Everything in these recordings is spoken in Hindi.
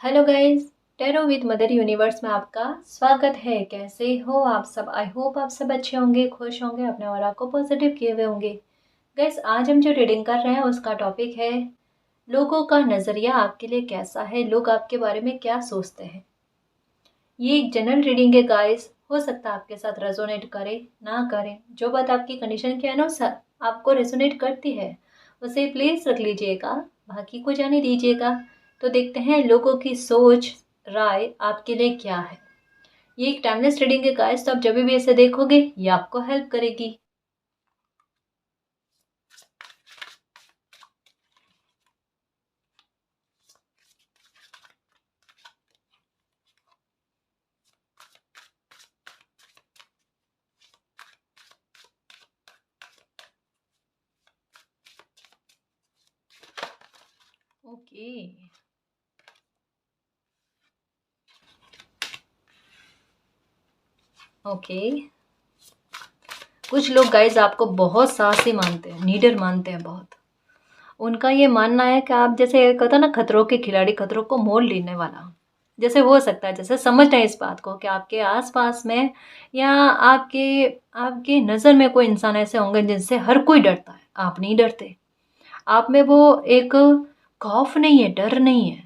Hello guys, tarot with mother universe में आपका स्वागत है। कैसे हो आप सब? आई होप आप सब अच्छे होंगे, खुश होंगे, अपने ऑरा को पॉजिटिव किए हुए होंगे। गाइस, आज हम जो रीडिंग कर रहे हैं उसका टॉपिक है लोगों का नज़रिया आपके लिए कैसा है, लोग आपके बारे में क्या सोचते हैं। ये एक जनरल रीडिंग है गाइस, हो सकता है आपके साथ रेजोनेट करे ना करे। जो बात आपकी कंडीशन के अनुसार आपको रेजोनेट करती है उसे प्लीज रख लीजिएगा, बाकी को जाने दीजिएगा। तो देखते हैं लोगों की सोच राय आपके लिए क्या है। ये एक टाइमलेस रीडिंग है गाइस, तो आप जब भी इसे देखोगे ये आपको हेल्प करेगी। ओके ओके, कुछ लोग गाइस आपको बहुत साहसी मानते हैं, नीडर मानते हैं बहुत। उनका ये मानना है कि आप जैसे कहता ना, खतरों के खिलाड़ी, खतरों को मोल लेने वाला। जैसे हो सकता है, जैसे समझना है इस बात को कि आपके आसपास में या आपके आपके नज़र में कोई इंसान ऐसे होंगे जिनसे हर कोई डरता है, आप नहीं डरते। आप में वो एक खौफ नहीं है, डर नहीं है।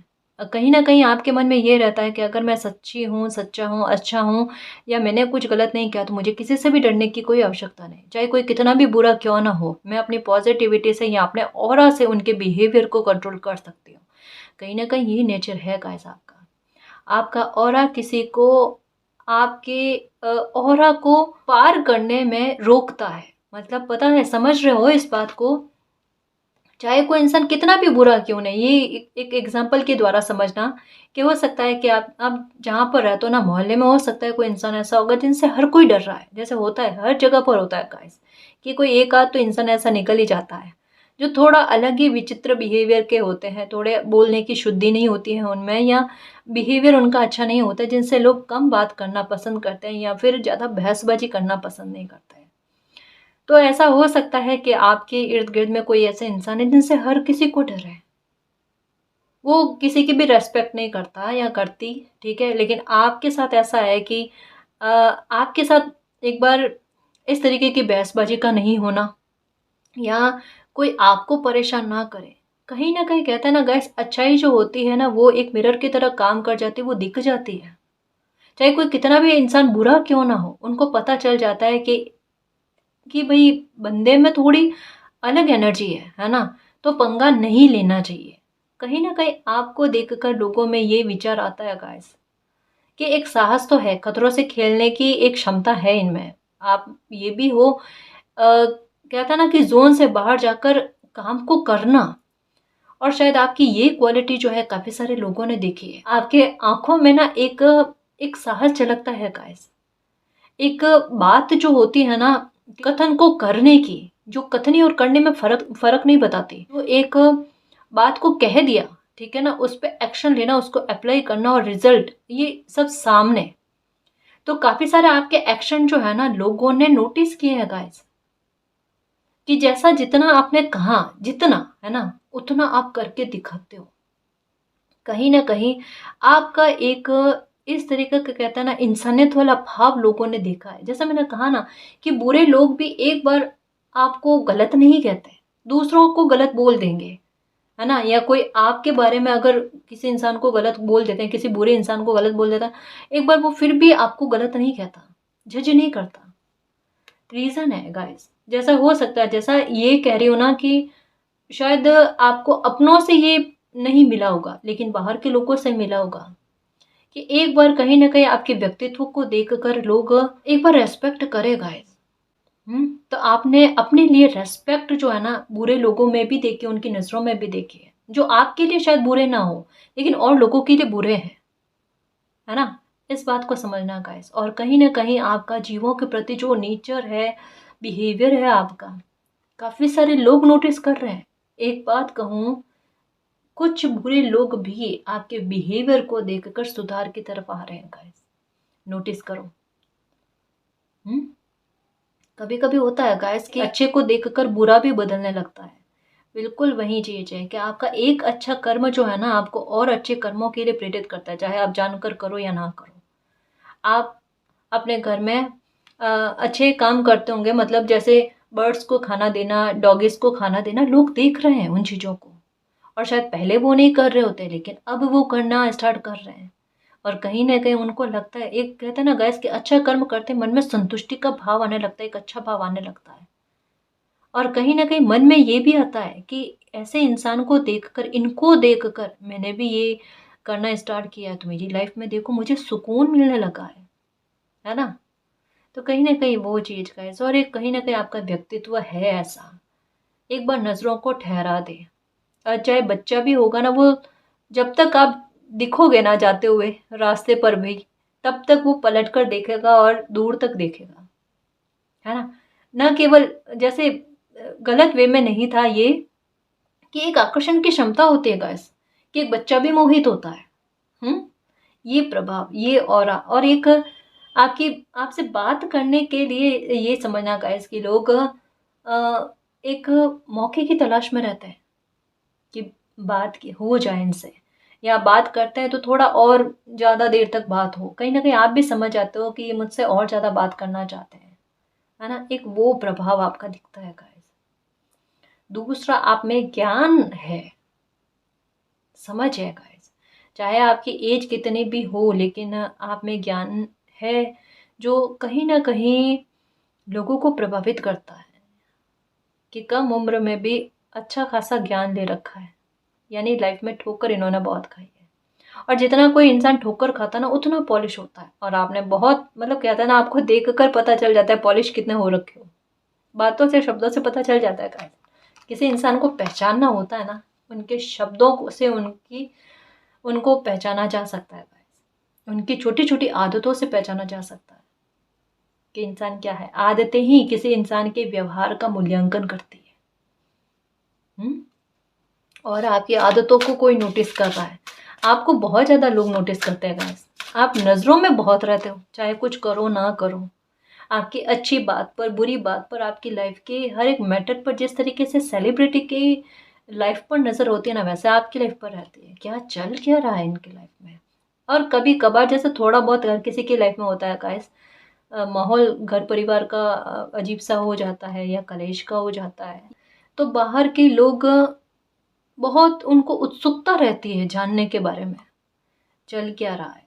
कहीं ना कहीं आपके मन में ये रहता है कि अगर मैं सच्ची हूँ, सच्चा हूँ, अच्छा हूँ, या मैंने कुछ गलत नहीं किया तो मुझे किसी से भी डरने की कोई आवश्यकता नहीं। चाहे कोई कितना भी बुरा क्यों ना हो, मैं अपनी पॉजिटिविटी से या अपने ऑरा से उनके बिहेवियर को कंट्रोल कर सकती हूँ। कहीं ना कहीं ये नेचर है गाइस आपका। आपका ऑरा किसी को आपके ऑरा को पार करने में रोकता है। मतलब पता है, समझ रहे हो इस बात को? चाहे कोई इंसान कितना भी बुरा क्यों नहीं, ये एक एग्जाम्पल के द्वारा समझना कि हो सकता है कि आप जहाँ पर रहते हो ना, मोहल्ले में हो सकता है कोई इंसान ऐसा होगा जिनसे हर कोई डर रहा है। जैसे होता है, हर जगह पर होता है गाइस, कि कोई एक आध तो इंसान ऐसा निकल ही जाता है जो थोड़ा अलग ही विचित्र बिहेवियर के होते हैं, थोड़े बोलने की शुद्धि नहीं होती है उनमें, या बिहेवियर उनका अच्छा नहीं होता, जिनसे लोग कम बात करना पसंद करते हैं या फिर ज़्यादा बहसबाजी करना पसंद नहीं करते हैं। तो ऐसा हो सकता है कि आपके इर्द गिर्द में कोई ऐसे इंसान है जिनसे हर किसी को डर है। वो किसी की भी रेस्पेक्ट नहीं करता या करती, ठीक है, लेकिन आपके साथ ऐसा है कि आपके साथ एक बार इस तरीके की बहसबाजी का नहीं होना, या कोई आपको परेशान ना करे। कहीं ना कहीं कहते हैं ना गैस, अच्छाई जो होती है ना वो एक मिरर की तरह काम कर जाती है, वो दिख जाती है। चाहे कोई कितना भी इंसान बुरा क्यों ना हो, उनको पता चल जाता है कि भाई बंदे में थोड़ी अलग एनर्जी है ना, तो पंगा नहीं लेना चाहिए। कहीं ना कहीं आपको देखकर लोगों में ये विचार आता है गाइस कि एक साहस तो है, खतरों से खेलने की एक क्षमता है इनमें। आप ये भी हो, कहता ना कि जोन से बाहर जाकर काम को करना। और शायद आपकी ये क्वालिटी जो है काफी सारे लोगों ने देखी है। आपके आंखों में ना एक एक साहस झलकता है गाइस। एक बात जो होती है ना, कथन को करने की, जो कथनी और करने में फर्क फर्क नहीं बताती, तो एक बात को कह दिया, ठीक है ना, उस पर एक्शन लेना, उसको अप्लाई करना और रिजल्ट ये सब सामने। तो काफी सारे आपके एक्शन जो है ना लोगों ने नोटिस किए हैं गाइस, कि जैसा जितना आपने कहा, जितना है ना उतना आप करके दिखाते हो। कहीं ना कहीं आपका एक इस तरीके का, कहता है ना, इंसानियत वाला भाव लोगों ने देखा है। जैसा मैंने कहा ना कि बुरे लोग भी एक बार आपको गलत नहीं कहते, दूसरों को गलत बोल देंगे, है ना, या कोई आपके बारे में अगर किसी इंसान को गलत बोल देते हैं, किसी बुरे इंसान को गलत बोल देता है एक बार, वो फिर भी आपको गलत नहीं कहता, जज नहीं करता। रीजन है गाइस, जैसा हो सकता है, जैसा ये कह रही हो ना कि शायद आपको अपनों से ये नहीं मिला होगा लेकिन बाहर के लोगों से मिला होगा, कि एक बार कहीं ना कहीं आपके व्यक्तित्व को देखकर लोग एक बार रेस्पेक्ट करेगा। तो आपने अपने लिए रेस्पेक्ट जो है ना बुरे लोगों में भी देखी, उनकी नजरों में भी देखी है, जो आपके लिए शायद बुरे ना हो लेकिन और लोगों के लिए बुरे हैं, है ना। इस बात को समझना गाइस। और कहीं ना कहीं आपका जीवों के प्रति जो नेचर है, बिहेवियर है आपका, काफी सारे लोग नोटिस कर रहे हैं। एक बात कहूँ, कुछ बुरे लोग भी आपके बिहेवियर को देखकर सुधार की तरफ आ रहे हैं गाइस, नोटिस करो। कभी कभी होता है गाइस कि अच्छे को देखकर बुरा भी बदलने लगता है। बिल्कुल वही चीज़ है कि आपका एक अच्छा कर्म जो है ना आपको और अच्छे कर्मों के लिए प्रेरित करता है, चाहे आप जानकर करो या ना करो। आप अपने घर में अच्छे काम करते होंगे, मतलब जैसे बर्ड्स को खाना देना, डॉगीज़ को खाना देना, लोग देख रहे हैं उन चीज़ों को और शायद पहले वो नहीं कर रहे होते लेकिन अब वो करना स्टार्ट कर रहे हैं। और कहीं न कहीं उनको लगता है, एक कहते हैं ना गाइस कि अच्छा कर्म करते मन में संतुष्टि का भाव आने लगता है, एक अच्छा भाव आने लगता है। और कहीं न कहीं मन में ये भी आता है कि ऐसे इंसान को देखकर, इनको देखकर मैंने भी ये करना स्टार्ट किया है, तो मेरी लाइफ़ में देखो मुझे सुकून मिलने लगा है ना? तो कहीं न कहीं वो चीज़ गाइस, और एक कहीं न कहीं आपका व्यक्तित्व है ऐसा, एक बार नज़रों को ठहरा दे। चाहे बच्चा भी होगा ना, वो जब तक आप दिखोगे ना जाते हुए रास्ते पर भी, तब तक वो पलट कर देखेगा और दूर तक देखेगा, है ना? ना केवल जैसे गलत वे में नहीं था ये, कि एक आकर्षण की क्षमता होती है गाइस, कि एक बच्चा भी मोहित होता है। हुँ? ये प्रभाव, ये ऑरा, और एक आपकी आपसे बात करने के लिए ये समझना गाइस कि लोग एक मौके की तलाश में रहते हैं कि बात की हो जाए इनसे, या बात करते हैं तो थोड़ा और ज़्यादा देर तक बात हो। कहीं न कहीं आप भी समझ जाते हो कि ये मुझसे और ज़्यादा बात करना चाहते हैं, है ना? एक वो प्रभाव आपका दिखता है गाइस। दूसरा, आप में ज्ञान है, समझ है गाइस। चाहे आपकी एज कितनी भी हो लेकिन आप में ज्ञान है, जो कहीं न कहीं लोगों को प्रभावित करता है, कि कम उम्र में भी अच्छा खासा ज्ञान ले रखा है। यानी लाइफ में ठोकर इन्होंने बहुत खाई है। और जितना कोई इंसान ठोकर खाता है ना उतना पॉलिश होता है, और आपने बहुत मतलब कहते हैं ना, आपको देखकर पता चल जाता है पॉलिश कितने हो रखे हो। बातों से, शब्दों से पता चल जाता है गाइस। किसी इंसान को पहचानना होता है ना, उनके शब्दों से उनकी उनको पहचाना जा सकता है गाइस। उनकी छोटी-छोटी आदतों से पहचाना जा सकता है कि इंसान क्या है। आदतें ही किसी इंसान के व्यवहार का मूल्यांकन करती है। हुँ? और आपकी आदतों को कोई नोटिस कर रहा है। आपको बहुत ज़्यादा लोग नोटिस करते हैं गाइस। आप नज़रों में बहुत रहते हो, चाहे कुछ करो ना करो। आपकी अच्छी बात पर, बुरी बात पर, आपकी लाइफ़ के हर एक मैटर पर जिस तरीके से सेलिब्रिटी की लाइफ़ पर नज़र होती है ना, वैसे आपकी लाइफ़ पर रहती है। क्या चल क्या रहा है इनकी लाइफ़ में? और कभी-कभार जैसे थोड़ा बहुत हर किसी की लाइफ़ में होता है गाइस, माहौल घर परिवार का अजीब-सा हो जाता है या कलेश का हो जाता है। तो बाहर के लोग बहुत, उनको उत्सुकता रहती है जानने के बारे में, चल क्या रहा है।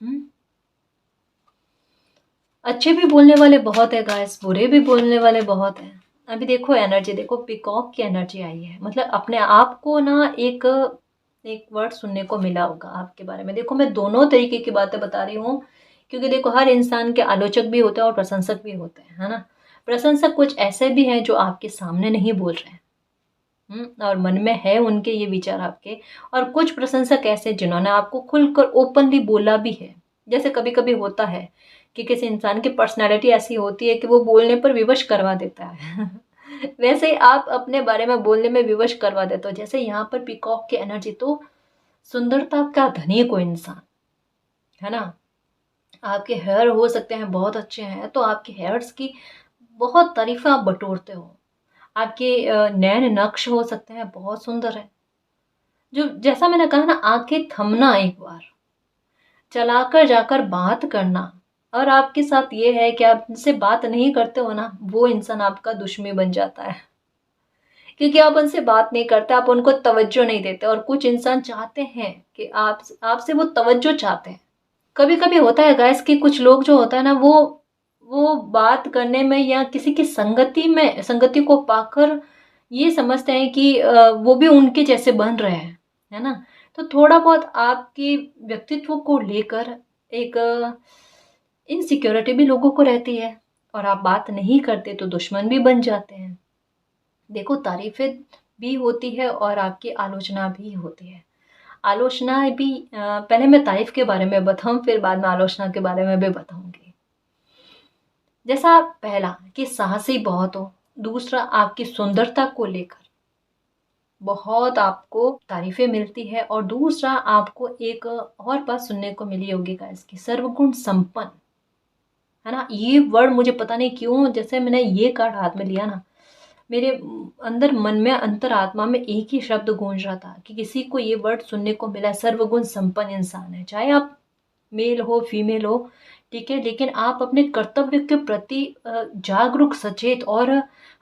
हुँ? अच्छे भी बोलने वाले बहुत है गाइस, बुरे भी बोलने वाले बहुत हैं। अभी देखो एनर्जी देखो, पीकॉक की एनर्जी आई है। मतलब अपने आप को ना एक एक वर्ड सुनने को मिला होगा आपके बारे में। देखो मैं दोनों तरीके की बातें बता रही हूँ, क्योंकि देखो हर इंसान के आलोचक भी होते हैं और प्रशंसक भी होते हैं, है ना? प्रशंसक कुछ ऐसे भी हैं जो आपके सामने नहीं बोल रहे हैं। और मन में है उनके ये विचार आपके, और कुछ प्रशंसक ऐसे जिन्होंने आपको खुलकर ओपनली बोला भी है। जैसे कभी-कभी होता है कि किसी इंसान की पर्सनैलिटी ऐसी होती है कि वो बोलने पर विवश करवा देता है। वैसे ही आप अपने बारे में बोलने में विवश करवा देते हो। जैसे यहाँ पर पीकॉक की एनर्जी, तो सुंदरता का धनी कोई इंसान, है ना? आपके हेयर हो सकते हैं बहुत अच्छे हैं, तो आपके हेयर्स की बहुत तारीफ़ें आप बटोरते हो। आपके नैन नक्श हो सकते हैं, बहुत सुंदर है। जो जैसा मैंने कहा ना, आँखें थमना एक बार, चलाकर जाकर बात करना, और आपके साथ ये है कि आप उनसे बात नहीं करते हो ना, वो इंसान आपका दुश्मन बन जाता है। क्योंकि आप उनसे बात नहीं करते, आप उनको तवज्जो नहीं देते, और कुछ इंसान चाहते हैं कि आपसे वो तवज्जो चाहते हैं। कभी-कभी होता है गाइस कि कुछ लोग जो होता है ना, वो बात करने में या किसी की संगति को पाकर ये समझते हैं कि वो भी उनके जैसे बन रहे हैं, है ना? तो थोड़ा बहुत आपके व्यक्तित्व को लेकर एक इनसिक्योरिटी भी लोगों को रहती है, और आप बात नहीं करते तो दुश्मन भी बन जाते हैं। देखो तारीफ़ें भी होती है और आपकी आलोचना भी होती है। आलोचना भी पहले मैं तारीफ़ के बारे में बताऊँ, फिर बाद में आलोचना के बारे में भी बताऊँगी। जैसा पहला कि साहसी बहुत हो, दूसरा आपकी सुंदरता को लेकर बहुत आपको तारीफ़ें मिलती है, और दूसरा आपको एक और बात सुनने को मिली होगी गाइस कि सर्वगुण संपन्न, है ना? ये वर्ड मुझे पता नहीं क्यों, जैसे मैंने ये कार्ड हाथ में लिया ना, मेरे अंदर मन में अंतरात्मा में एक ही शब्द गूंज रहा था कि किसी को ये वर्ड सुनने को मिला, सर्वगुण संपन्न इंसान है। चाहे आप मेल हो फीमेल हो, ठीक है, लेकिन आप अपने कर्तव्य के प्रति जागरूक, सचेत और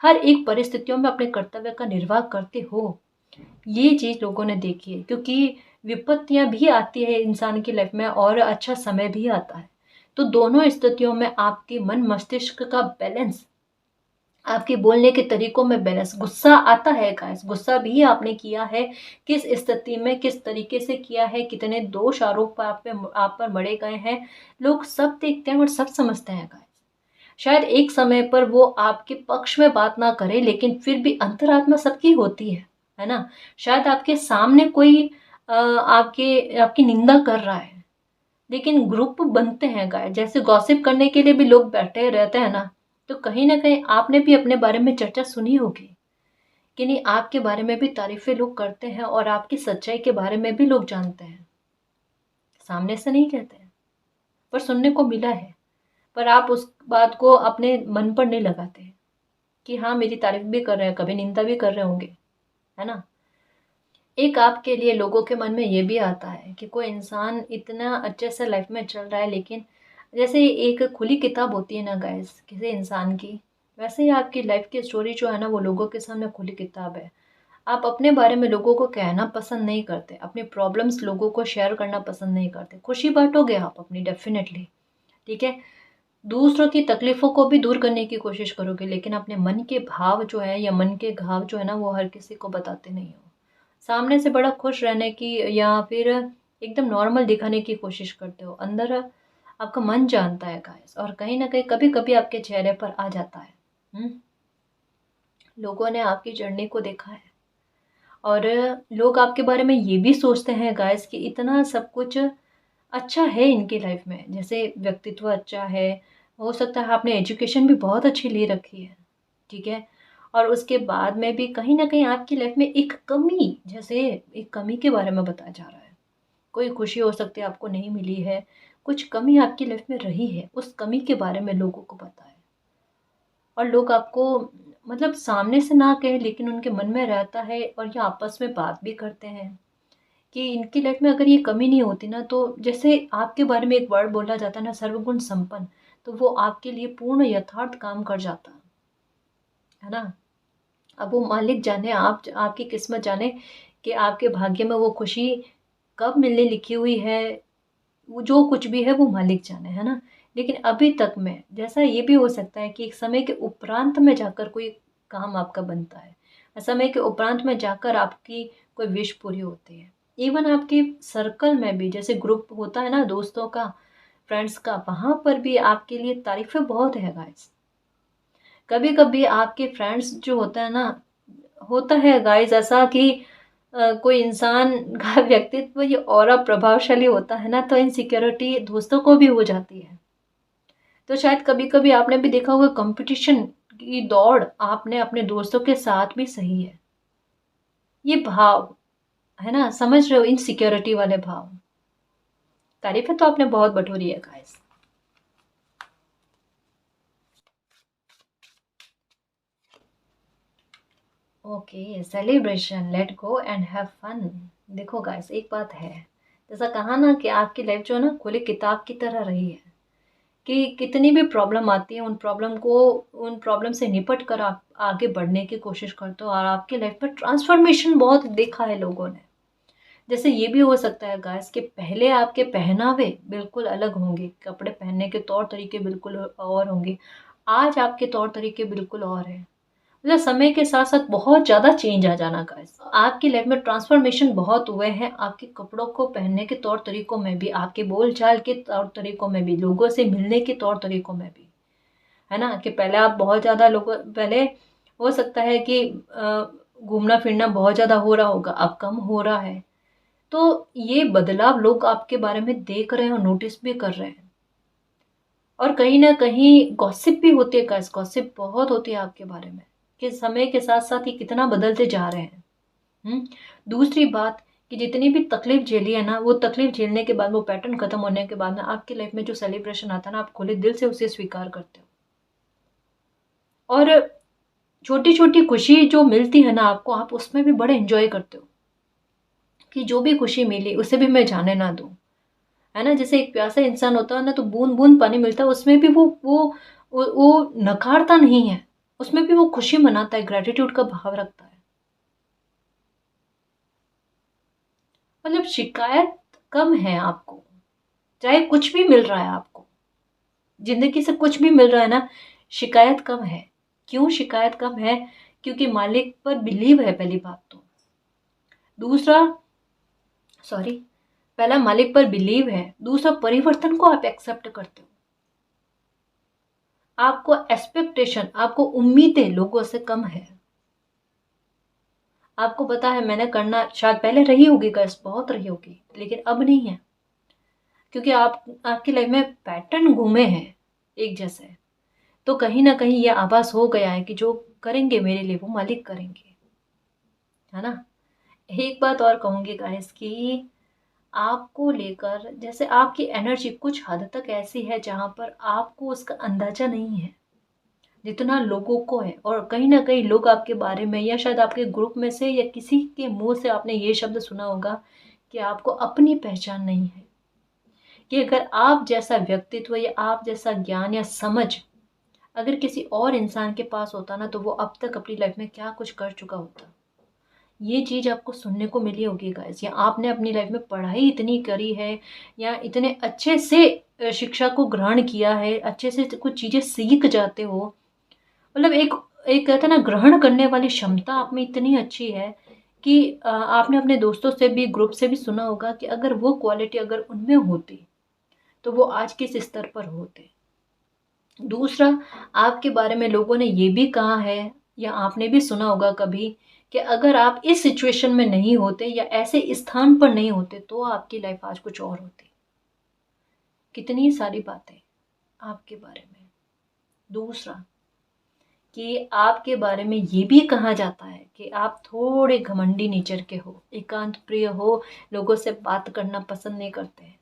हर एक परिस्थितियों में अपने कर्तव्य का निर्वाह करते हो। ये चीज़ लोगों ने देखी है, क्योंकि विपत्तियां भी आती है इंसान की लाइफ में और अच्छा समय भी आता है। तो दोनों स्थितियों में आपके मन मस्तिष्क का बैलेंस, आपके बोलने के तरीकों में बैलेंस, गुस्सा आता है गाइस, गुस्सा भी आपने किया है, किस स्थिति में किस तरीके से किया है, कितने दोष आरोप आप पर मढ़े गए हैं, लोग सब देखते हैं और सब समझते हैं गाइस। शायद एक समय पर वो आपके पक्ष में बात ना करे, लेकिन फिर भी अंतरात्मा सबकी होती है ना। शायद आपके सामने कोई आपके आपकी निंदा कर रहा है, लेकिन ग्रुप बनते हैं गाइस, जैसे गॉसिप करने के लिए भी लोग बैठे रहते हैं ना, तो कहीं ना कहीं आपने भी अपने बारे में चर्चा सुनी होगी कि नहीं, आपके बारे में भी तारीफें लोग करते हैं और आपकी सच्चाई के बारे में भी लोग जानते हैं। सामने से नहीं कहते हैं, पर सुनने को मिला है। पर आप उस बात को अपने मन पर नहीं लगाते कि हाँ, मेरी तारीफ भी कर रहे हैं, कभी निंदा भी कर रहे होंगे, है ना। एक आपके लिए लोगों के मन में ये भी आता है कि कोई इंसान इतना अच्छे से लाइफ में चल रहा है, लेकिन जैसे एक खुली किताब होती है ना गाइस किसी इंसान की, वैसे ही आपकी लाइफ की स्टोरी जो है ना, वो लोगों के सामने खुली किताब है। आप अपने बारे में लोगों को कहना पसंद नहीं करते, अपने प्रॉब्लम्स लोगों को शेयर करना पसंद नहीं करते। खुशी बांटोगे आप अपनी, डेफिनेटली, ठीक है। दूसरों की तकलीफ़ों को भी दूर करने की कोशिश करोगे, लेकिन अपने मन के भाव जो है या मन के घाव जो है ना, वो हर किसी को बताते नहीं हो। सामने से बड़ा खुश रहने की या फिर एकदम नॉर्मल दिखाने की कोशिश करते हो, अंदर आपका मन जानता है गाइस, और कहीं ना कहीं कभी कभी आपके चेहरे पर आ जाता है। लोगों ने आपकी जर्नी को देखा है, और लोग आपके बारे में ये भी सोचते हैं गाइस कि इतना सब कुछ अच्छा है इनकी लाइफ में, जैसे व्यक्तित्व अच्छा है, हो सकता है आपने एजुकेशन भी बहुत अच्छी ले रखी है, ठीक है, और उसके बाद में भी कहीं न कहीं आपकी लाइफ में एक कमी, जैसे एक कमी के बारे में बताया जा रहा है। कोई खुशी हो सकती है आपको नहीं मिली है, कुछ कमी आपकी लाइफ में रही है, उस कमी के बारे में लोगों को पता है। और लोग आपको मतलब सामने से ना कहें, लेकिन उनके मन में रहता है और ये आपस में बात भी करते हैं कि इनकी लाइफ में अगर ये कमी नहीं होती ना, तो जैसे आपके बारे में एक वर्ड बोला जाता है ना, सर्वगुण संपन्न, तो वो आपके लिए पूर्ण यथार्थ काम कर जाता है ना। अब वो मालिक जाने, आप आपकी किस्मत जाने कि आपके भाग्य में वो खुशी कब मिलने लिखी हुई है, वो जो कुछ भी है वो मालिक जाने, है ना। लेकिन अभी तक में जैसा ये भी हो सकता है कि एक समय के उपरांत में जाकर कोई काम आपका बनता है, समय के उपरांत में जाकर आपकी कोई विश पूरी होती है। इवन आपके सर्कल में भी, जैसे ग्रुप होता है ना दोस्तों का, फ्रेंड्स का, वहाँ पर भी आपके लिए तारीफें बहुत है गाइस। कभी कभी आपके फ्रेंड्स जो होता है ना, होता है गाइस ऐसा कि कोई इंसान का व्यक्तित्व ये ऑरा प्रभावशाली होता है ना, तो इनसिक्योरिटी दोस्तों को भी हो जाती है। तो शायद कभी कभी आपने भी देखा होगा, कंपटीशन की दौड़ आपने अपने दोस्तों के साथ भी सही है, ये भाव, है ना, समझ रहे हो, इनसिक्योरिटी वाले भाव। तारीफें तो आपने बहुत बटोरी है guys. Okay, celebration, let go and have fun. देखो गाइस, एक बात है, जैसा कहा ना कि आपकी लाइफ जो है ना खुली किताब की तरह रही है, कि कितनी भी प्रॉब्लम आती है, उन प्रॉब्लम से निपट कर आप आगे बढ़ने की कोशिश करते हो, और आपकी लाइफ में ट्रांसफॉर्मेशन बहुत देखा है लोगों ने। जैसे ये भी हो सकता है गाइस कि पहले आपके पहनावे बिल्कुल अलग होंगे, कपड़े पहनने के तौर तरीके बिल्कुल और होंगे, आज आपके तौर तरीके बिल्कुल और हैं। मतलब समय के साथ साथ बहुत ज़्यादा चेंज आ जाना गाइस, आपकी लाइफ में ट्रांसफॉर्मेशन बहुत हुए हैं, आपके कपड़ों को पहनने के तौर तरीकों में भी, आपके बोल चाल के तौर तरीकों में भी, लोगों से मिलने के तौर तरीकों में भी, है ना। कि पहले आप बहुत ज़्यादा लोगों, पहले हो सकता है कि घूमना फिरना बहुत ज़्यादा हो रहा होगा, अब कम हो रहा है। तो ये बदलाव लोग आपके बारे में देख रहे हैं और नोटिस भी कर रहे हैं। और कहीं ना कहीं गॉसिप भी होती है गाइस, गॉसिप बहुत होती है आपके बारे में, कि समय के साथ साथ ये कितना बदलते जा रहे हैं। दूसरी बात, कि जितनी भी तकलीफ झेली है ना, वो तकलीफ झेलने के बाद, वो पैटर्न खत्म होने के बाद ना, आपकी लाइफ में जो सेलिब्रेशन आता है ना, आप खुले दिल से उसे स्वीकार करते हो। और छोटी छोटी खुशी जो मिलती है ना आपको, आप उसमें भी बड़े एंजॉय करते हो कि जो भी खुशी मिली उसे भी मैं जाने ना दूँ, है ना? जैसे एक प्यासा इंसान होता है ना, तो बूंद-बूंद पानी मिलता है, उसमें भी वो नकारता नहीं है, उसमें भी वो खुशी मनाता है, ग्रैटिट्यूड का भाव रखता है। मतलब शिकायत कम है आपको, चाहे कुछ भी मिल रहा है आपको, ज़िंदगी से कुछ भी मिल रहा है ना, शिकायत कम है। क्यों शिकायत कम है? क्योंकि मालिक पर बिलीव है पहली बात तो। दूसरा सॉरी पहला मालिक पर बिलीव है, दूसरा परिवर्तन को आप एक्सेप्ट करते हो। आपको एक्सपेक्टेशन, आपको उम्मीदें लोगों से कम है। आपको पता है मैंने करना शायद पहले रही होगी गाइस, बहुत रही होगी, लेकिन अब नहीं है। क्योंकि आप आपकी लाइफ में पैटर्न घूमे हैं एक जैसे, तो कहीं न कहीं ये आभास हो गया है कि जो करेंगे मेरे लिए वो मालिक करेंगे, है ना? एक बात और कहूँगी गाइस कि आपको लेकर जैसे आपकी एनर्जी कुछ हद तक ऐसी है जहाँ पर आपको उसका अंदाज़ा नहीं है, जितना लोगों को है। और कहीं न कहीं लोग आपके बारे में या शायद आपके ग्रुप में से या किसी के मुँह से आपने ये शब्द सुना होगा कि आपको अपनी पहचान नहीं है। कि अगर आप जैसा व्यक्तित्व या आप जैसा ज्ञान या समझ अगर किसी और इंसान के पास होता ना, तो वो अब तक अपनी लाइफ में क्या कुछ कर चुका होता। ये चीज़ आपको सुनने को मिली होगी गाइस, या आपने अपनी लाइफ में पढ़ाई इतनी करी है या इतने अच्छे से शिक्षा को ग्रहण किया है, अच्छे से कुछ चीज़ें सीख जाते हो। मतलब एक एक कहते हैं ना, ग्रहण करने वाली क्षमता आप में इतनी अच्छी है कि आपने अपने दोस्तों से भी, ग्रुप से भी सुना होगा कि अगर वो क्वालिटी अगर उनमें होती, तो वो आज किस स्तर पर होते। दूसरा, आपके बारे में लोगों ने ये भी कहा है या आपने भी सुना होगा कभी कि अगर आप इस सिचुएशन में नहीं होते या ऐसे स्थान पर नहीं होते, तो आपकी लाइफ आज कुछ और होती। कितनी सारी बातें आपके बारे में। दूसरा, कि आपके बारे में ये भी कहा जाता है कि आप थोड़े घमंडी नेचर के हो, एकांत प्रिय हो, लोगों से बात करना पसंद नहीं करते हैं,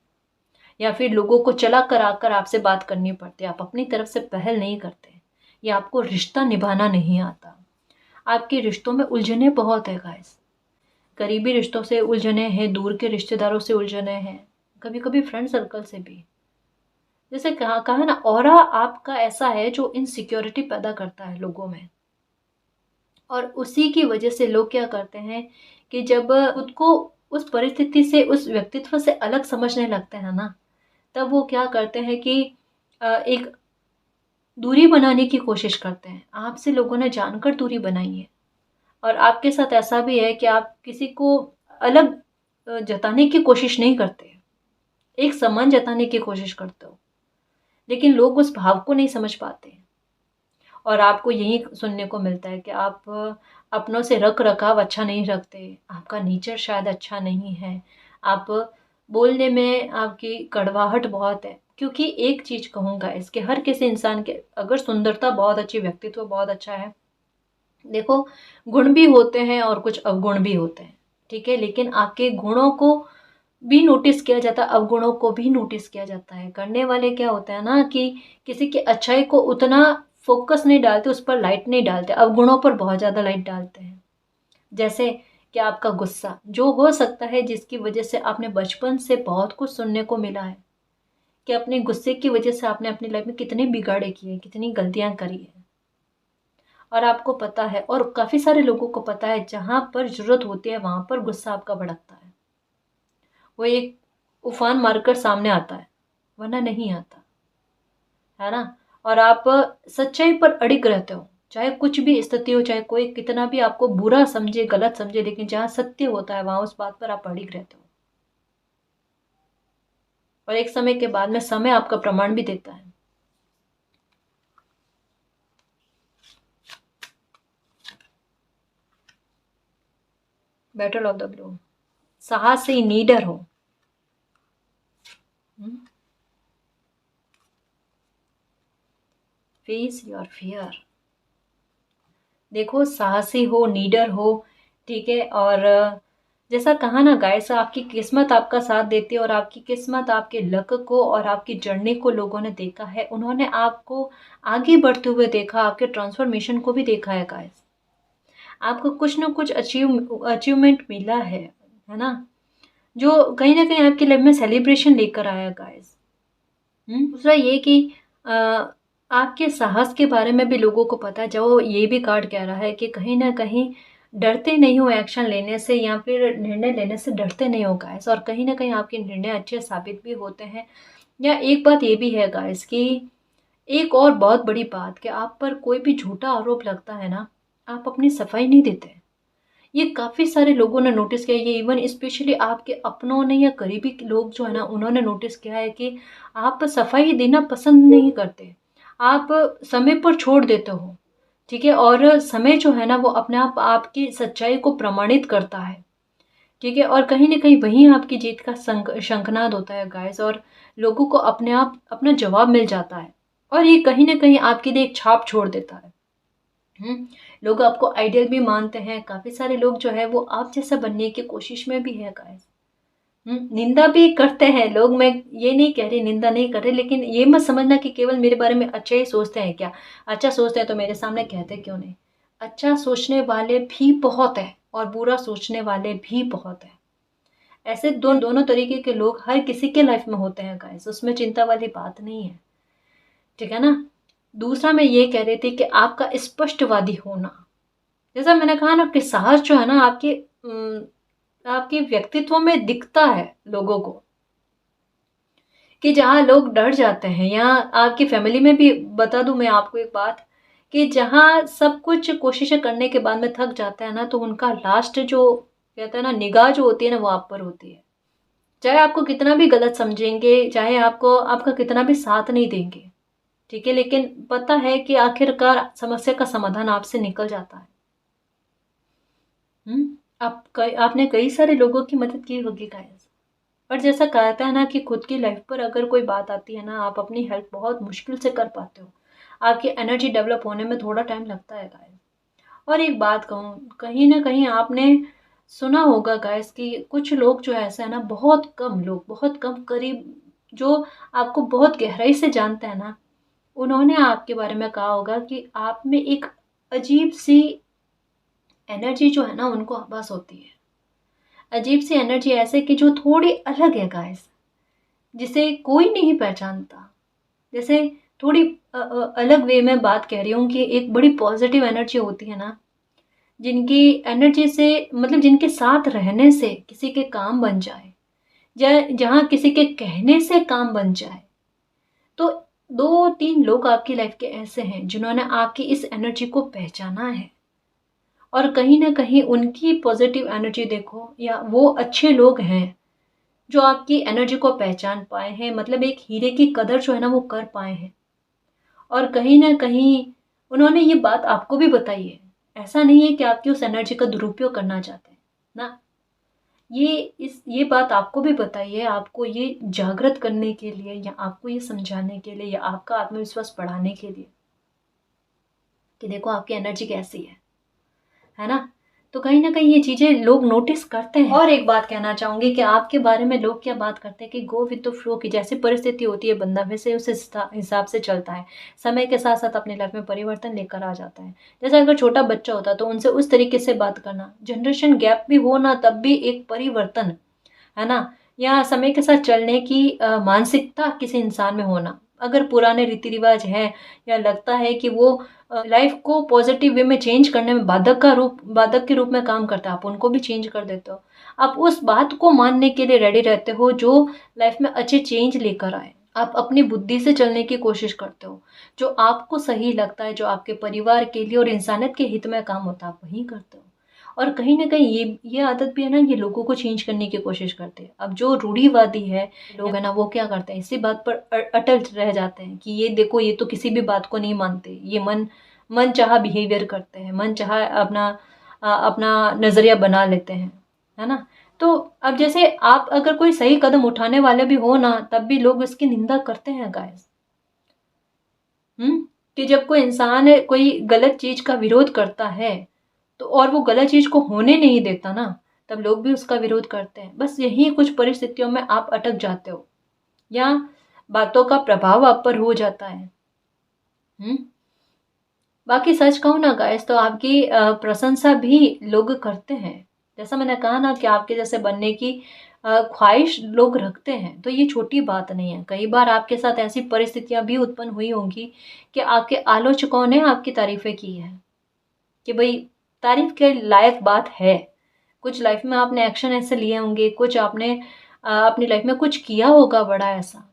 या फिर लोगों को चला कर आकर आपसे बात करनी पड़ती है, आप अपनी तरफ से पहल नहीं करते, या आपको रिश्ता निभाना नहीं आता। आपके रिश्तों में उलझने बहुत है गाइस, करीबी रिश्तों से उलझने हैं, दूर के रिश्तेदारों से उलझने हैं, कभी कभी फ्रेंड सर्कल से भी। जैसे कहा कहा ना, ऑरा आपका ऐसा है जो इनसिक्योरिटी पैदा करता है लोगों में, और उसी की वजह से लोग क्या करते हैं कि जब खुद को उस परिस्थिति से, उस व्यक्तित्व से अलग समझने लगते हैं ना, तब वो क्या करते हैं कि एक दूरी बनाने की कोशिश करते हैं। आपसे लोगों ने जानकर दूरी बनाई है, और आपके साथ ऐसा भी है कि आप किसी को अलग जताने की कोशिश नहीं करते, एक समान जताने की कोशिश करते हो, लेकिन लोग उस भाव को नहीं समझ पाते। और आपको यही सुनने को मिलता है कि आप अपनों से रख रखाव अच्छा नहीं रखते, आपका नेचर शायद अच्छा नहीं है, आप बोलने में आपकी कड़वाहट बहुत है। क्योंकि एक चीज़ कहूँगा इसके, हर किसी इंसान के अगर सुंदरता बहुत अच्छी, व्यक्तित्व बहुत अच्छा है, देखो गुण भी होते हैं और कुछ अवगुण भी होते हैं, ठीक है, लेकिन आपके गुणों को भी नोटिस किया जाता है, अवगुणों को भी नोटिस किया जाता है। करने वाले क्या होता है ना कि किसी की अच्छाई को उतना फोकस नहीं डालते, उस पर लाइट नहीं डालते, अवगुणों पर बहुत ज़्यादा लाइट डालते हैं। जैसे कि आपका गुस्सा, जो हो सकता है जिसकी वजह से आपने बचपन से बहुत कुछ सुनने को मिला है कि अपने गुस्से की वजह से आपने अपनी लाइफ में कितने बिगाड़े किए, कितनी गलतियां करी है। और आपको पता है, और काफ़ी सारे लोगों को पता है, जहाँ पर ज़रूरत होती है वहाँ पर गुस्सा आपका भड़कता है, वो एक उफान मारकर सामने आता है, वरना नहीं आता, है ना? और आप सच्चाई पर अड़िग रहते हो, चाहे कुछ भी स्थिति हो, चाहे कोई कितना भी आपको बुरा समझे, गलत समझे, लेकिन जहाँ सत्य होता है वहाँ उस बात पर आप अड़िग रहते हो। और एक समय के बाद में समय आपका प्रमाण भी देता है। बैटल ऑफ द ब्लू, साहसी नीडर हो। Face your fear. देखो साहसी हो, नीडर हो, ठीक है। और जैसा कहा ना गाइस, आपकी किस्मत आपका साथ देती है, और आपकी किस्मत, आपके लक को और आपकी जर्नी को लोगों ने देखा है, उन्होंने आपको आगे बढ़ते हुए देखा, आपके ट्रांसफॉर्मेशन को भी देखा है गाइस। आपको कुछ ना कुछ अचीवमेंट मिला है ना? जो कहीं न कहीं आपकी लाइफ में सेलिब्रेशन लेकर आया गाइस। दूसरा ये कि अ, आपके साहस के बारे में भी लोगों को पता है, जो ये भी कार्ड कह रहा है कि कहीं न कहीं डरते नहीं हो एक्शन लेने से या फिर निर्णय लेने से डरते नहीं हो गाइस, और कहीं न कहीं आपके निर्णय अच्छे साबित भी होते हैं। या एक बात ये भी है गाइस कि एक और बहुत बड़ी बात कि आप पर कोई भी झूठा आरोप लगता है ना, आप अपनी सफाई नहीं देते। ये काफ़ी सारे लोगों ने नोटिस किया है, ये इवन स्पेशली आपके अपनों ने या करीबी लोग जो है ना, उन्होंने नोटिस किया है कि आप सफाई देना पसंद नहीं करते। आप समय पर छोड़ देते हो, ठीक है? और समय जो है ना, वो अपने आप आपकी सच्चाई को प्रमाणित करता है, ठीक है? और कहीं न कहीं वहीं आपकी जीत का शंखनाद होता है गाइस, और लोगों को अपने आप अपना जवाब मिल जाता है, और ये कहीं न कहीं आपके लिए एक छाप छोड़ देता है। हुँ, लोग आपको आइडियल भी मानते हैं, काफ़ी सारे लोग जो है वो आप जैसा बनने की कोशिश में भी है गाइस। निंदा भी करते हैं लोग, मैं ये नहीं कह रही निंदा नहीं कर रहे, लेकिन ये मत समझना कि केवल मेरे बारे में अच्छा ही सोचते हैं क्या? अच्छा सोचते हैं तो मेरे सामने कहते क्यों नहीं? अच्छा सोचने वाले भी बहुत हैं और बुरा सोचने वाले भी बहुत हैं। ऐसे दोनों तरीके के लोग हर किसी के लाइफ में होते हैं गाइस, उसमें चिंता वाली बात नहीं है, ठीक है ना? दूसरा मैं ये कह रही थी कि आपका स्पष्टवादी होना, जैसा मैंने कहा ना कि साहस जो है ना आपके व्यक्तित्व में दिखता है लोगों को, कि जहाँ लोग डर जाते हैं, या आपकी फैमिली में भी बता दूं मैं आपको एक बात, कि जहाँ सब कुछ कोशिशें करने के बाद में थक जाता है ना, तो उनका लास्ट जो कहता है ना निगाह जो होती है ना, वो आप पर होती है। चाहे आपको कितना भी गलत समझेंगे, चाहे आपको आपका कितना भी साथ नहीं देंगे, ठीक है, लेकिन पता है कि आखिरकार समस्या का समाधान आपसे निकल जाता है। आपने कई सारे लोगों की मदद की होगी गाइस। और जैसा कहता है ना कि खुद की लाइफ पर अगर कोई बात आती है ना, आप अपनी हेल्प बहुत मुश्किल से कर पाते हो। आपकी एनर्जी डेवलप होने में थोड़ा टाइम लगता है गाइस। और एक बात कहूँ, कहीं ना कहीं आपने सुना होगा गाइस कि कुछ लोग जो है ऐसा है ना, बहुत कम लोग, बहुत कम करीब जो आपको बहुत गहराई से जानते हैं ना, उन्होंने आपके बारे में कहा होगा कि आप में एक अजीब सी एनर्जी जो है ना, उनको आभास होती है। अजीब सी एनर्जी ऐसे कि जो थोड़ी अलग है गाइस, जिसे कोई नहीं पहचानता। जैसे थोड़ी अलग वे में बात कह रही हूँ कि एक बड़ी पॉजिटिव एनर्जी होती है ना, जिनकी एनर्जी से मतलब जिनके साथ रहने से किसी के काम बन जाए, या जहाँ किसी के कहने से काम बन जाए। तो 2-3 लोग आपकी लाइफ के ऐसे हैं जिन्होंने आपकी इस एनर्जी को पहचाना है, और कहीं न कहीं उनकी पॉजिटिव एनर्जी देखो, या वो अच्छे लोग हैं जो आपकी एनर्जी को पहचान पाए हैं, मतलब एक हीरे की कदर जो है ना वो कर पाए हैं। और कहीं न कहीं उन्होंने ये बात आपको भी बताई है। ऐसा नहीं है कि आपकी उस एनर्जी का दुरुपयोग करना चाहते हैं, ना। ये बात आपको भी बताई है, आपको ये जागृत करने के लिए, या आपको ये समझाने के लिए, या आपका आत्मविश्वास बढ़ाने के लिए कि देखो आपकी एनर्जी कैसी है ना? तो कहीं न कहीं ये चीज़ें लोग नोटिस करते हैं। और एक बात कहना चाहूँगी कि आपके बारे में लोग क्या बात करते हैं कि गो विद द फ्लो, की जैसी परिस्थिति होती है बंदा वैसे उस हिसाब से चलता है। समय के साथ-साथ अपनी लाइफ में परिवर्तन लेकर आ जाता है। जैसे अगर छोटा बच्चा होता है तो उनसे उस तरीके से बात करना, जनरेशन गैप भी हो ना तब भी एक परिवर्तन, है ना? या समय के साथ चलने की मानसिकता किसी इंसान में होना। अगर पुराने रीति-रिवाज हैं, या लगता है कि वो लाइफ को पॉजिटिव वे में चेंज करने में बाधक के रूप में काम करता है, आप उनको भी चेंज कर देते हो। आप उस बात को मानने के लिए रेडी रहते हो जो लाइफ में अच्छे चेंज लेकर आए। आप अपनी बुद्धि से चलने की कोशिश करते हो। जो आपको सही लगता है, जो आपके परिवार के लिए और इंसानियत के हित में काम होता है, आप वही करते हो। और कहीं न कहीं ये आदत भी है ना, ये लोगों को चेंज करने की कोशिश करते हैं। अब जो रूढ़िवादी है लोग है ना, वो क्या करते हैं, इसी बात पर अटल रह जाते हैं कि ये देखो ये तो किसी भी बात को नहीं मानते। ये मनचाहा बिहेवियर करते हैं, मनचाहा अपना नज़रिया बना लेते हैं, है ना? तो अब जैसे आप अगर कोई सही कदम उठाने वाले भी हो ना, तब भी लोग इसकी निंदा करते हैं गाइस। कि जब कोई इंसान कोई गलत चीज़ का विरोध करता है, तो और वो गलत चीज़ को होने नहीं देता ना, तब लोग भी उसका विरोध करते हैं। बस यही कुछ परिस्थितियों में आप अटक जाते हो, या बातों का प्रभाव आप पर हो जाता है। हुँ? बाकी सच कहूँ ना गाइस, तो आपकी प्रशंसा भी लोग करते हैं। जैसा मैंने कहा ना कि आपके जैसे बनने की ख्वाहिश लोग रखते हैं, तो ये छोटी बात नहीं है। कई बार आपके साथ ऐसी परिस्थितियाँ भी उत्पन्न हुई होंगी कि आपके आलोचकों ने आपकी तारीफ़ें की हैं, कि भई तारीफ़ के लायक बात है। कुछ लाइफ़ में आपने एक्शन ऐसे लिए होंगे, कुछ आपने अपनी लाइफ़ में कुछ किया होगा बड़ा ऐसा,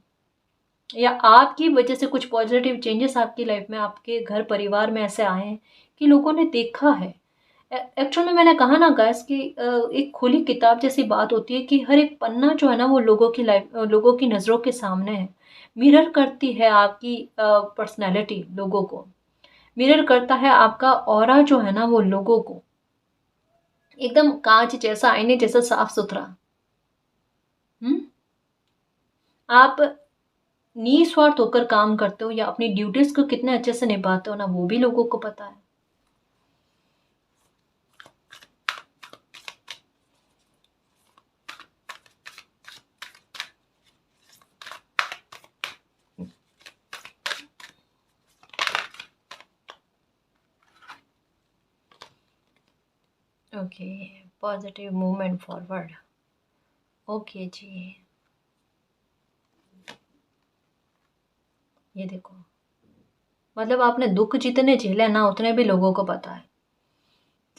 या आपकी वजह से कुछ पॉजिटिव चेंजेस आपकी लाइफ में, आपके घर परिवार में ऐसे आए हैं कि लोगों ने देखा है। एक्चुअल में मैंने कहा ना गाइस कि एक खुली किताब जैसी बात होती है कि हर एक पन्ना जो है ना वो लोगों की लाइफ, लोगों की नज़रों के सामने है। मिरर करती है आपकी पर्सनैलिटी लोगों को, मिरर करता है आपका ऑरा जो है ना वो लोगों को, एकदम कांच जैसा, आईने जैसा साफ सुथरा। हम्म आप निस्वार्थ होकर काम करते हो या अपनी ड्यूटीज को कितने अच्छे से निभाते हो ना, वो भी लोगों को पता है। Okay, positive movement forward. Okay ji, ये देखो, मतलब आपने दुख जितने झेले ना उतने भी लोगों को पता है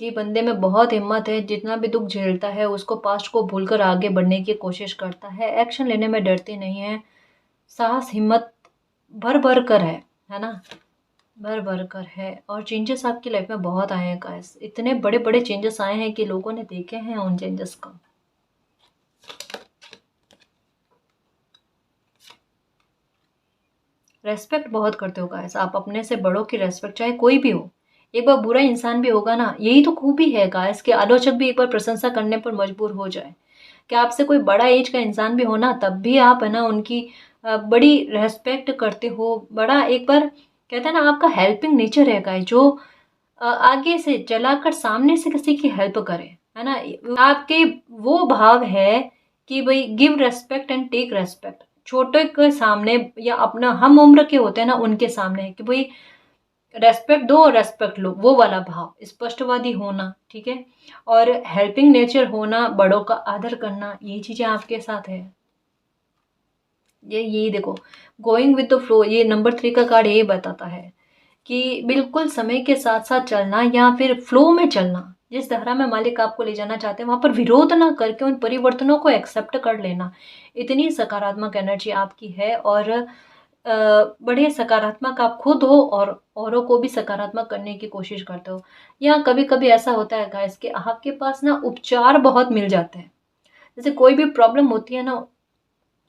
कि बंदे में बहुत हिम्मत है। जितना भी दुख झेलता है उसको पास्ट को भूलकर आगे बढ़ने की कोशिश करता है, एक्शन लेने में डरती नहीं है, साहस हिम्मत भर भर कर है ना, भर भर कर है। और चेंजेस आपकी लाइफ में बहुत आए हैं गाइस, इतने बड़े बड़े चेंजेस आए हैं कि लोगों ने देखे हैं उन चेंजेस को। रेस्पेक्ट बहुत करते हो गाइस आप, अपने से बड़ों की रेस्पेक्ट, चाहे कोई भी हो। एक बार बुरा इंसान भी होगा ना, यही तो खूबी है गाइस कि आलोचक भी एक बार प्रशंसा करने पर मजबूर हो जाए। कि आपसे कोई बड़ा एज का इंसान भी हो ना, तब भी आप है ना उनकी बड़ी रेस्पेक्ट करते हो। बड़ा एक बार कहते हैं ना, आपका हेल्पिंग नेचर है गाइस, जो आगे से चलाकर सामने से किसी की हेल्प करे, है ना। आपके वो भाव है कि भाई give respect and take respect, छोटे के सामने या अपना हम उम्र के होते हैं ना उनके सामने, कि भाई रेस्पेक्ट दो और रेस्पेक्ट लो, वो वाला भाव, स्पष्टवादी होना, ठीक है। और हेल्पिंग नेचर होना, बड़ों का आदर करना, ये चीजें आपके साथ है। ये देखो, गोइंग विद द फ्लो, ये नंबर 3 का कार्ड ये बताता है कि बिल्कुल समय के साथ साथ चलना या फिर फ्लो में चलना। जिस धारा में मालिक आपको ले जाना चाहते हैं वहां पर विरोध ना करके उन परिवर्तनों को एक्सेप्ट कर लेना, इतनी सकारात्मक एनर्जी आपकी है। और बड़े सकारात्मक आप खुद हो और औरों को भी सकारात्मक करने की कोशिश करते हो। या कभी कभी ऐसा होता है गाइस कि आपके पास ना उपचार बहुत मिल जाते हैं। जैसे कोई भी प्रॉब्लम होती है ना,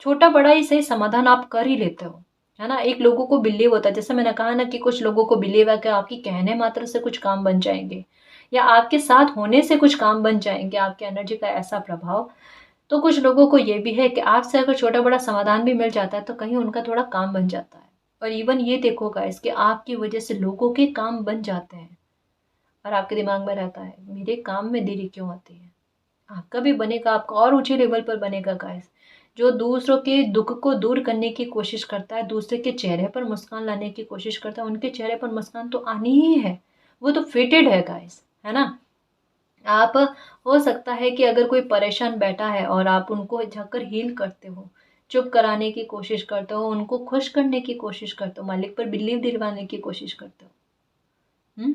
छोटा बड़ा ही सही समाधान आप कर ही लेते हो, है ना। एक लोगों को बिलीव होता है, जैसे मैंने कहा ना कि कुछ लोगों को बिलीव है कि आपकी कहने मात्र से कुछ काम बन जाएंगे, या आपके साथ होने से कुछ काम बन जाएंगे, आपकी एनर्जी का ऐसा प्रभाव। तो कुछ लोगों को ये भी है कि आपसे अगर छोटा बड़ा समाधान भी मिल जाता है तो कहीं उनका थोड़ा काम बन जाता है। और इवन ये देखो गाइस कि आपकी वजह से लोगों के काम बन जाते हैं, और आपके दिमाग में रहता है मेरे काम में देरी क्यों आती है। आपका भी बनेगा, आपका और ऊंचे लेवल पर बनेगा गाइस। जो दूसरों के दुख को दूर करने की कोशिश करता है, दूसरे के चेहरे पर मुस्कान लाने की कोशिश करता है, उनके चेहरे पर मुस्कान तो आनी ही है, वो तो फेटेड है गाइस, है ना। आप, हो सकता है कि अगर कोई परेशान बैठा है और आप उनको जाकर हील करते हो, चुप कराने की कोशिश करते हो, उनको खुश करने की कोशिश करते हो, मालिक पर बिलीव दिलवाने की कोशिश करते हो। हम्म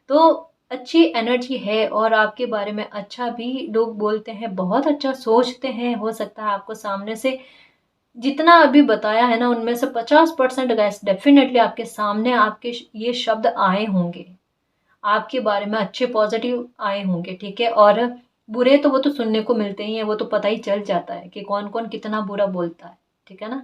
तो अच्छी एनर्जी है और आपके बारे में अच्छा भी लोग बोलते हैं, बहुत अच्छा सोचते हैं। हो सकता है आपको सामने से जितना अभी बताया है ना उनमें से 50% गैस डेफिनेटली आपके सामने आपके ये शब्द आए होंगे, आपके बारे में अच्छे पॉजिटिव आए होंगे, ठीक है। और बुरे तो वो तो सुनने को मिलते ही हैं, वो तो पता ही चल जाता है कि कौन कौन कितना बुरा बोलता है, ठीक है ना।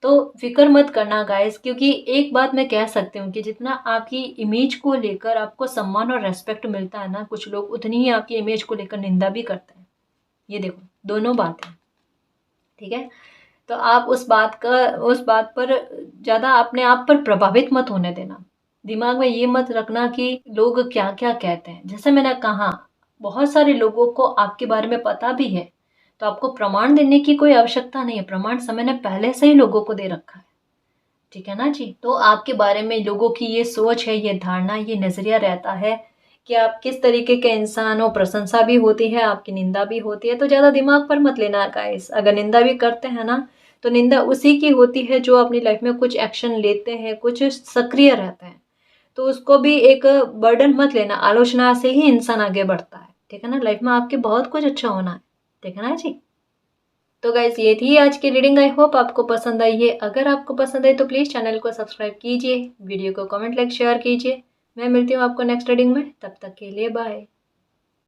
तो फिक्र मत करना गाइस, क्योंकि एक बात मैं कह सकती हूँ कि जितना आपकी इमेज को लेकर आपको सम्मान और रेस्पेक्ट मिलता है ना, कुछ लोग उतनी ही आपकी इमेज को लेकर निंदा भी करते हैं। ये देखो, दोनों बात है, ठीक है। तो आप उस बात पर ज़्यादा अपने आप पर प्रभावित मत होने देना। दिमाग में ये मत रखना कि लोग क्या क्या कहते हैं। जैसे मैंने कहा, बहुत सारे लोगों को आपके बारे में पता भी है, तो आपको प्रमाण देने की कोई आवश्यकता नहीं है, प्रमाण समय ने पहले से ही लोगों को दे रखा है, ठीक है ना जी। तो आपके बारे में लोगों की ये सोच है, ये धारणा, ये नज़रिया रहता है कि आप किस तरीके के इंसान हो। प्रशंसा भी होती है, आपकी निंदा भी होती है, तो ज़्यादा दिमाग पर मत लेना गाइस। अगर निंदा भी करते हैं ना, तो निंदा उसी की होती है जो अपनी लाइफ में कुछ एक्शन लेते हैं, कुछ सक्रिय रहते हैं। तो उसको भी एक बर्डन मत लेना, आलोचना से ही इंसान आगे बढ़ता है, ठीक है ना। लाइफ में आपके बहुत कुछ अच्छा होना है, ठीक है ना जी। तो गाइज ये थी आज की रीडिंग, आई होप आपको पसंद आई है। अगर आपको पसंद आई तो प्लीज़ चैनल को सब्सक्राइब कीजिए, वीडियो को कमेंट लाइक शेयर कीजिए। मैं मिलती हूँ आपको नेक्स्ट रीडिंग में, तब तक के लिए बाय।